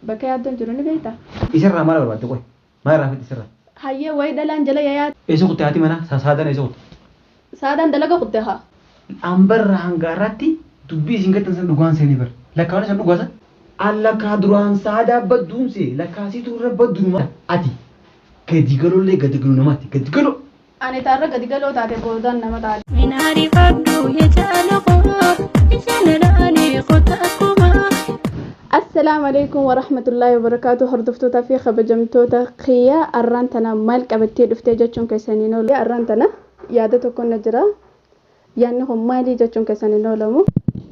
بكي أدون جروني بيتا يسرع ما لا تقول ما راح يسرع هيا ويدا لان جلا يا إيش قلت هاتي منا سادان إيش قلت سادان دلقة قدها أمبر هنغاراتي تبي سينغت تنسى دوغان سيني بر لا كمان سن دوغان الله كادران سادا بدون سي لا كاسي تور بدون ما أتي كدي قالوا لي قد قالوا نماتي قد قالوا أنا ترى قد قالوا تاتي بودان نما تاتي من عارف أبدو يجعلهما يجعلني قطعكما. السلام عليكم ورحمة الله وبركاته. هردفتوتا في خبجمتوتا خيا أرانتنا مالك أبتي دفتي جاتشون كيسانينو يا أرانتنا يادتو كنا جرا يعني هم مالي جاتشون كيسانينو لمو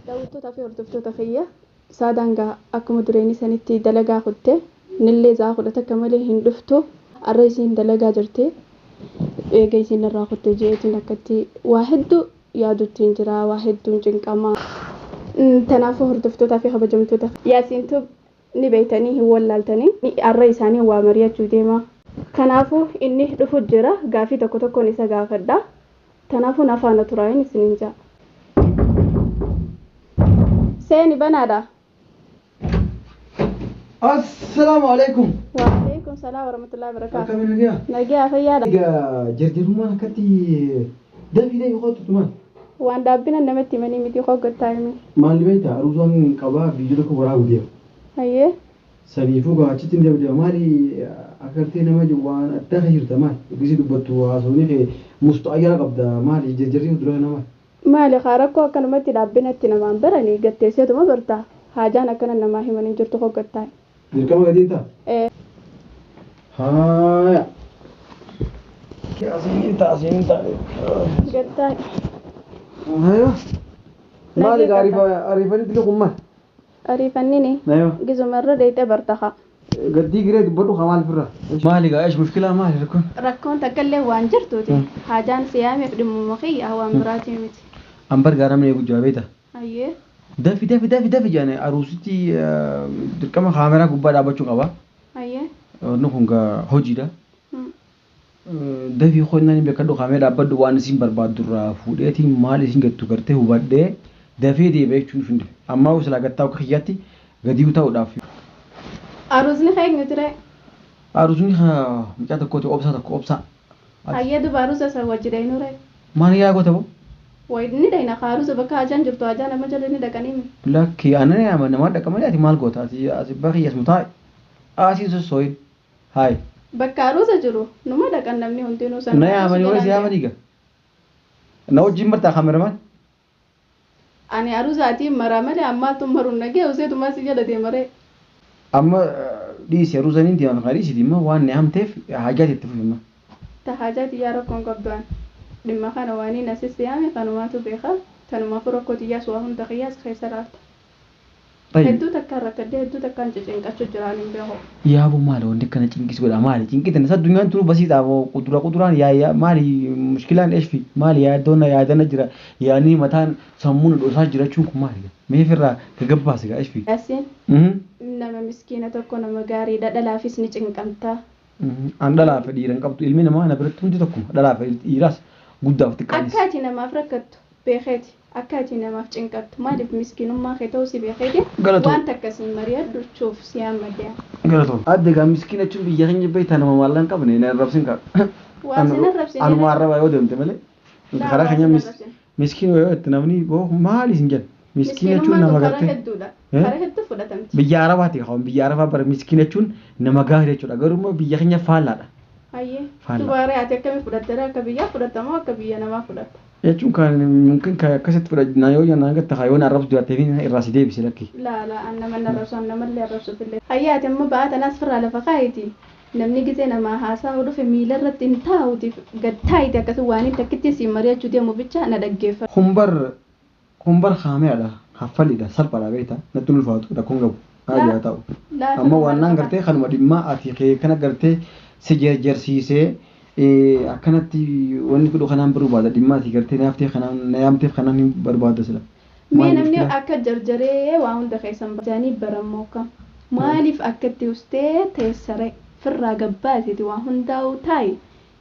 داوتوتا في هردفتوتا خيا سادانغا أكو دريني سنتي دلقا خدتي نلي زاخدتا كمالي هندفتو الرئيسين دلقا جرتي جيسين الراخدتي جيتي نكتي واحدو يادوتين جرا واحدو جنكما تنافو هردفتوتا في خبجمتوتا ياسين توب نبيتني هو اللالتني الرئيساني هو مريا جوديما كنافو إني دفو جرا غافي تكو تكو نسا غافدا تنافو نفانا تراين سننجا سيني بنادا. السلام عليكم. وعليكم السلام ورحمة الله وبركاته. كم نجيا؟ نجيا فيادا. جرجرما كتي دافي ده يخاط تمان. وان دابنا نمتي مني متي خوك التايمي. ما اللي بيتا أروزان كبا بيجلك ورا وديه. هيه. سنيفو قاعدين ده وديه ماري أكرتين ما جوان التغيير تمام. بيجي دبتوا سوني في مستعجلة قبضة ماري جرجري ودرا نما. مالي خارقو كان متي دابنا تنام براني قتيسة ما برتا. حاجانا كان نما هي مني جرت خوك التاي. ديركم قاعدين تا. إيه. هاي. كأسين تا. قتاي. أيوه. مالك عارفني تلو كمان. أريفنيني. أيوه. جزء مرة ديته برتخا. قدي قريت بدو خمال فرة. مالك إيش مشكلة مالك ركون. ركون تكلم وانجر توتي. حاجان سيامي في المخي أو أمراتي متي. أمبر قارم يبغى جوابيته. أيه. دافي جاني أروسيتي دركما خامرة كوبا دابا شو كوا. أيه. نكونغا هوجيدا. دافي خوينا نبي كدو خامرة دابا دوان سين بربادورا فوديتي مال سين قد تكرته هو بعده دافي دي بيشون فندي. أما وصل قد تاو خياتي قدي وتاو دافي. أروزني خير نترى. أروزني خا مجاتا كوتي أوبسا. أيه دو باروسا سوجرينو رأي. ماني يا كوتو. ويدني داينا خاروسا بكا أجان جرتو أجان أما جلني دكانيم. لا كي أنا يا من ما دكما يأتي مال كوتا أسي بقي اسمه تاي. أسي سوين. هاي. بكاروسا جرو نما دكان نمني هنتينو سان. نيا أماني ولا سيا أمانيكا. نو جيم برتا خامرمان. أنا أروزا أتي مرامري أما توم مرون نجي أوزي توم أسيجا لدي مري. أما دي سيروزانين تيان غاريسي دي ما وان نعم تف حاجات يتفهمنا. تحاجات يارو كون قبضان. لما كانوا واني ناس سيامي كانوا ما تبيخا كانوا ما فرقوا تياس وهم تخياس خيسرات. طيب. هدو تكرر كده هدو تكان جين كاتشو جرانين بيهو. يا أبو مالو عندك كنا تينكيس ولا مالي تينكي تنسى الدنيا ترو بسيطة أبو قدران يا مالي مشكلة إيش في مالي يا دونا يا دنا جرا يعني مثلا سمون الأساس جرا شوك مالي ما يفرق كجباس إيش في. ياسين. نما مسكينة تكون مجاري دا لا في سنين كمتا. أنا لا في ديران كابتو علمي نما أنا بريت تونتي تكون لا في إيراس قدام تكانيس. أكاتي نما فرقت بخيتي. أكاتي نما في إنكت ما دف مسكين ما خيتوسي بخيتي. وان تكسين مريض تشوف سيام مديا. غلطو أدي كم مسكينة تشوف بيجين جبهة أنا ما مالن كابني أنا رابسين كاب. واسين الرابسين. أنا ما أعرف أيوة دم تملي. خلاص خنيا مسكين وياه تنامني بو مالي سنجل. مسكينة تشون نما قرتي. خرجت فلتمت. بيجارباتي خام بيجاربا بر مسكينة تشون نما قاهرة تشون أقول ما بيجين فالا. أيه. تبارة أتيك كم فلترا كبيا فلتما كبيا نما فلت. يجون كان ممكن كاسة فلت نايو يا نانجت تخيون عرب دوا تبين الراسيدي بسلكي. لا أنا من الرسول أنا من الرسول في الليل. حياتي أما بعد أنا أسفر على فقايتي. نمني جزينا ما هاسا ودو في ميلر تنتهى ودي قد تاي تكسواني تكتي سيماريا جودي مبيتشا أنا دقيفة. خمبر خامي على حفلي ده سر برا بيتا نتون الفاوت ده كونغو هذا تاو. أما وانا قرتي خلوا دم أتيكي كنا قرتي سجر جرسيسه أكنتي وين كده خنام بربادة دم أتي قرتي نفتي خنام نيامتي خنام بربادة سلا. مين أمني أكد جرجري وعند دخيسم جاني برموكا مالي في أكد تيوستي تيسرق في الرقبات وعند داو تاي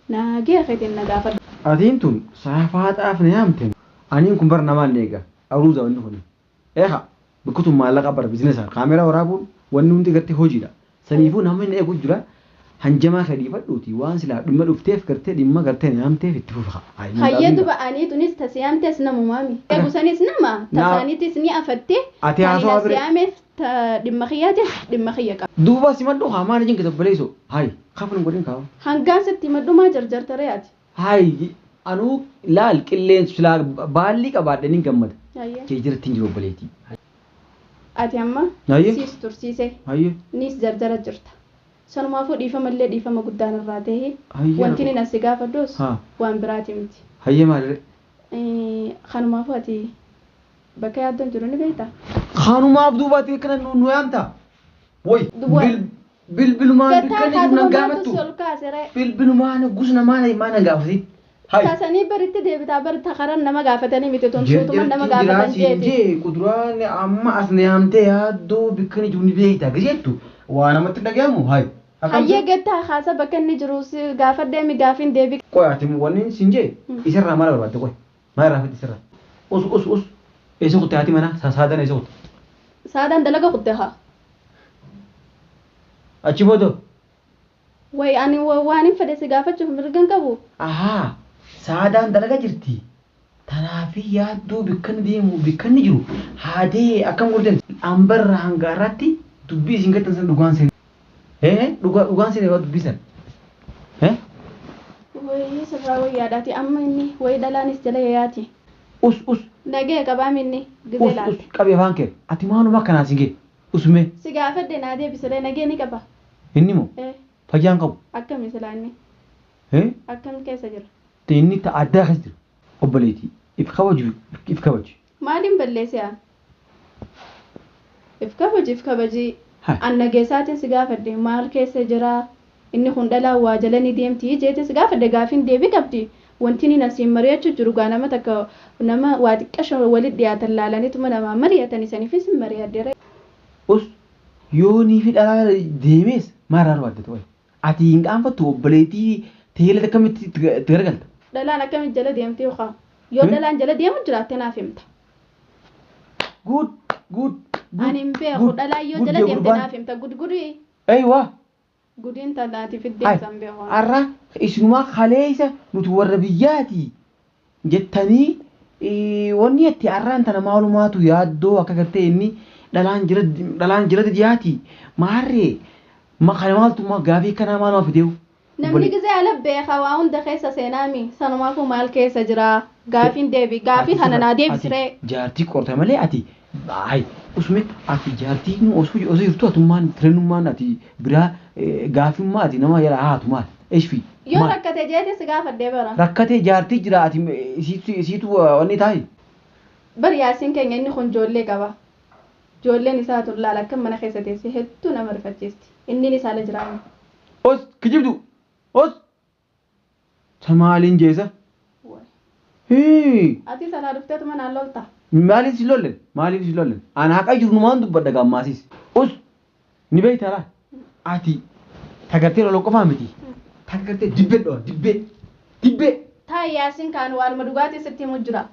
ناجي خيت النجافة. أدينتون صحافات أفنى يامتين أني كم برنامج نيجا أروزا ونهوني إيها بكتب ما لقى بر بزنس كاميرا ورابون wanni hundi gartee hojiidha saniifuu nama inni eegu jira hanjamaa khaliifadhuuti waan silaa dhimma dhufteef gartee dhimma gartee naamteef itti fufa hayyee duba ani tunis tasiyaamtes namumaami eegusanis nama tasaanitis ni afatte ati haasawaa bire siyaameef dhimma khiyyaatis dhimma khiyya qaba duuba simadhu hamaan jin kita baleeso hay khafun godin kaaw hangaan sitti madhumaa jarjartare ati hay anuu laal qilleensu silaa baalli qabaadhe nin gammada kee jirtiin jiru baleetii ati amma siis tursiise nis jarjara jirta sanumaafuu dhiifamallee dhiifama guddaan irraa ta'e wanti ni nasi gaafadhus waan biraati miti hayyee maalire kanumaafuu ati bakka yaaddoon jiru ni beektaa kanumaaf duubaati kana nu yaamta woy bilbilumaan bilkanii jiru nan gaafattu bilbilumaan gusna maana gaafati kasanii baritti deebitaa barita karan nama gaafatanii miti ton suutuma nama gaafatan jeeti kuduraan amma as na yaamtee yaaddoo bilkanii jiru ni beektaa gajeettu waa namatti dhagahamu hay hayyee gettaa haasa bakka inni jiru gaafadhee mi gaafiin deebi qoy ati wanni siin jee isarraa maal barbaadde qoy maal raafatti isarraa us eessa kutte ati mana saadaan eessa kutte saadaan dalaga kutte haa achi booda way ani waan hin fedhe si gaafachuuf mirgan qabu ahaa saadaan dalaga jirti tanaafi yaaddoo bikkanni jiru haadee akkam godhan ambarra hangaarratti dubbii isin gattan san dhugaan seen dhugaan seen waa dubbisan way sirraa wayyaadhaati amma inni way dhalaanis jala yayaati us nagee qabaam inni gizee laate qabee afaan kee ati maaluma akkanaa siin gee usume si gaafadhe naa deebisiree nagee ni qaba inni moo fayyaan qabu akkami silaa inni akkam keessa jira inni ta addaa keessa jira obboleetii if kabaji maaliin balleessaa if kabaji annageessaatiin si gaafadhe maal keessa jira inni kun dhalaa waa jalanii deemtii jeetii si gaafadhe gaafiin deebii qabdi wanti ni nasiin mari'achuu jiru gaa nama takka nama waa xiqqasha walitti dhiyaatan laalaniituma namaa mari'atan isaniifis hin mari'addeera. Yoo nii fi dhalaa deemees maal barbaadde ta'e ati hin qaanfattu obboleetii teelata akkamitti itti garagalta. Dhalaan akkamitti jala deemtee yookaan yoo dhalaan jala deemu jiraatte naaf himta. Good. Ani hin beeku dhalaan yoo jala deemte naaf himta gudgudii. Eeywaa. Gudiin talaati fiddeessan beeku. Arra isinumaa kaleessa nuti warra biyyaati jettanii wanni itti arraan tana maalumaatu yaaddoo akka gartee inni dhalaan jira diyaati maarree makana maaltu gaafii kanaa maaluma fideewu. Namni gizee ala beekaa waa hunda keessa seenaami sanumaafuu maal keessa jira gaafiin deebi gaafii kana naa deebisiree. Jaartii qorta malee ati usme ati jaartiin osoo jirtu atummaan tireenummaan ati biraa gaafimmaa ati nama yala haatu maal eeshfi. Yoo rakkate jeete si gaafadhee bara. Rakkate jaartii jira ati isiitu wanni taa'e. Bari yaasiin keenya inni kun ijoollee qaba. Ijoolleen isaa tullaala akka mana keessa teessee hedduu nama rifachiisti. Inni isaa la jiraatu. Kijibdu. Samaaliin jeesa. Ati sanaa dhufteetu manaan lolta. Maaliif si lollen? Ana haqa jiru numaan dubbadda gammaasis. Ni beektaraa? Ati tagartee loloo qofaa miti. Tagartee dibbee. Taa'ee yaasiin kaan waanuma dhugaatii sitti himu jira.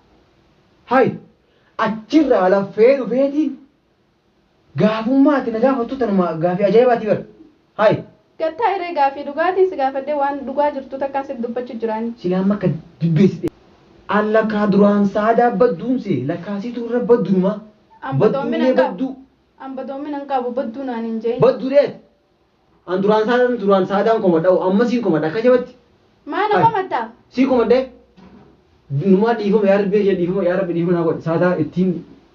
Achirraa laffee dhufeetiin gaafummaa ati na gaafattu tanuma gaafii ajaa'ibaati bara. Gattaa hiree gaafii dhugaatiin si gaafadhee waan dhugaa jirtu takkaa sitti dubbachuu jiraani. Silaan akka dibbeessite. Allakkaa duraan saadaa badduunse lakkaasiitu irra badduma. Ambadoomin hin qabu badduu naan hin jeen. Badduudhee. An duraan saadaan komadha'u amma siin komadha akka jabatti. Maana komaddaa? Sii komadhee. Numaa dhiifama yaa rabbi dhiifama naa godhe saadaa ittiin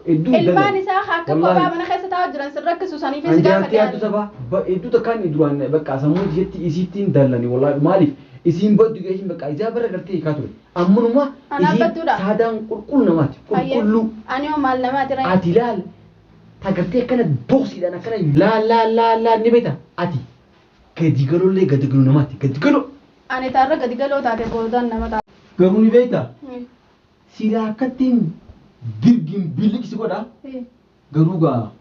hedduu ilmaan isaa akka kophaa mana keessa taa'aa jiran sirra akkasuu saniif si gaafadhe. Anjaartii addu sabaa hedduu takkaan duraan bakka sammuu isheetti isiittiin dallani wallaahi maaliif isiin baddu geessin bakka isaa bara gartee hiikaa ture. Ammanuma isiin saadaan qulqulluu namaati qulqulluu. Ani hoo maal namaati ra'e? Ati laal tagartee akkana boksiidhaan akkana laal ni beekta ati gadi galollee gadi galoo namaati gadi galoo. Ani taarra gadi galoo taate boodaan nama taate. Garuu ni beekta silaa akkattiin dirgin biliqsi godha garuu gaa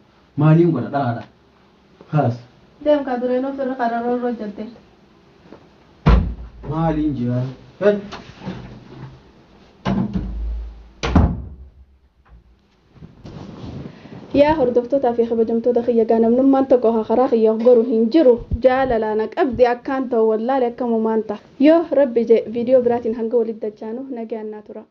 maaliin godha dhalaadha. Haas. Deem ka dureen ofirra kararoo irra jirte. Maaliin jira? yaa hordoftoota fi kabajamtoota kiyya ganamnummaan tokko karaa kiyya goru hin jiru jaalalaana qabdi akkaan ta'u wallaahi akka mumaanta yoo rabbi je viidiyoo biraatiin hanga walitti dachaanu nagaan naa tura.